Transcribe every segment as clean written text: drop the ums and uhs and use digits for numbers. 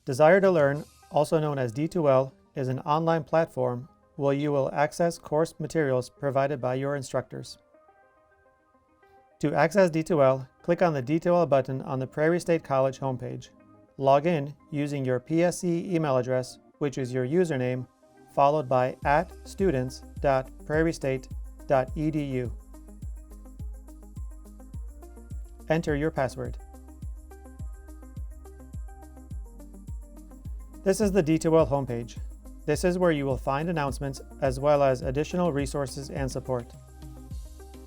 Desire to Learn, also known as D2L, is an online platform where you will access course materials provided by your instructors. To access D2L, click on the D2L button on the Prairie State College homepage. Log in using your PSC email address, which is your username, followed by @students.prairiestate.edu. Enter your password. This is the D2L homepage. This is where you will find announcements as well as additional resources and support.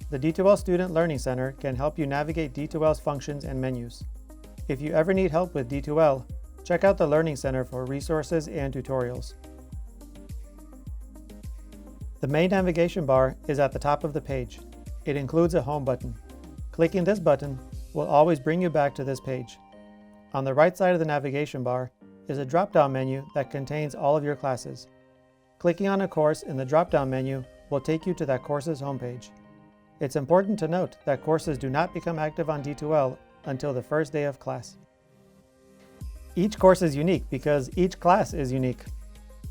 The D2L Student Learning Center can help you navigate D2L's functions and menus. If you ever need help with D2L, check out the Learning Center for resources and tutorials. The main navigation bar is at the top of the page. It includes a home button. Clicking this button will always bring you back to this page. On the right side of the navigation bar is a drop-down menu that contains all of your classes. Clicking on a course in the drop-down menu will take you to that course's homepage. It's important to note that courses do not become active on D2L until the first day of class. Each course is unique because each class is unique.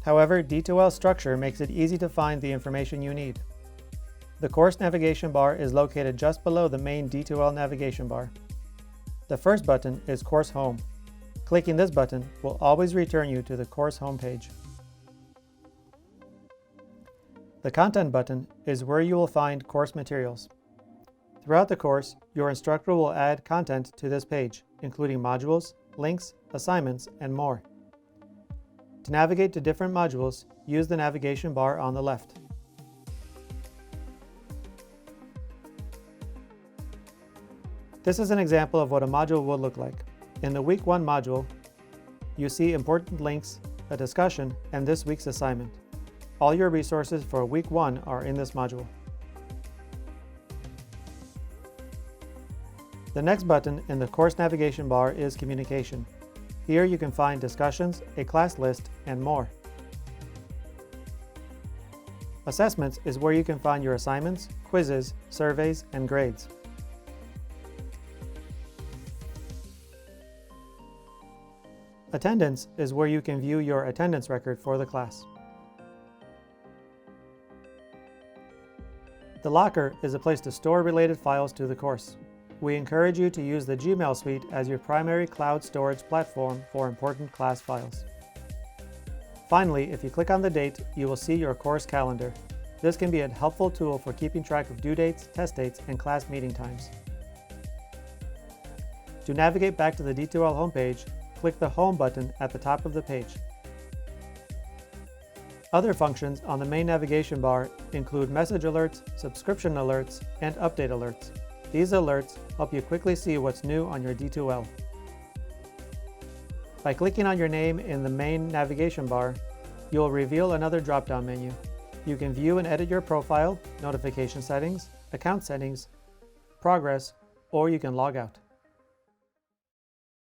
However, D2L's structure makes it easy to find the information you need. The course navigation bar is located just below the main D2L navigation bar. The first button is Course Home. Clicking this button will always return you to the course homepage. The Content button is where you will find course materials. Throughout the course, your instructor will add content to this page, including modules, links, assignments, and more. To navigate to different modules, use the navigation bar on the left. This is an example of what a module would look like. In the Week 1 module, you see important links, a discussion, and this week's assignment. All your resources for Week 1 are in this module. The next button in the course navigation bar is Communication. Here you can find discussions, a class list, and more. Assessments is where you can find your assignments, quizzes, surveys, and grades. Attendance is where you can view your attendance record for the class. The Locker is a place to store related files to the course. We encourage you to use the Gmail suite as your primary cloud storage platform for important class files. Finally, if you click on the date, you will see your course calendar. This can be a helpful tool for keeping track of due dates, test dates, and class meeting times. To navigate back to the D2L homepage, click the Home button at the top of the page. Other functions on the main navigation bar include message alerts, subscription alerts, and update alerts. These alerts help you quickly see what's new on your D2L. By clicking on your name in the main navigation bar, you will reveal another drop-down menu. You can view and edit your profile, notification settings, account settings, progress, or you can log out.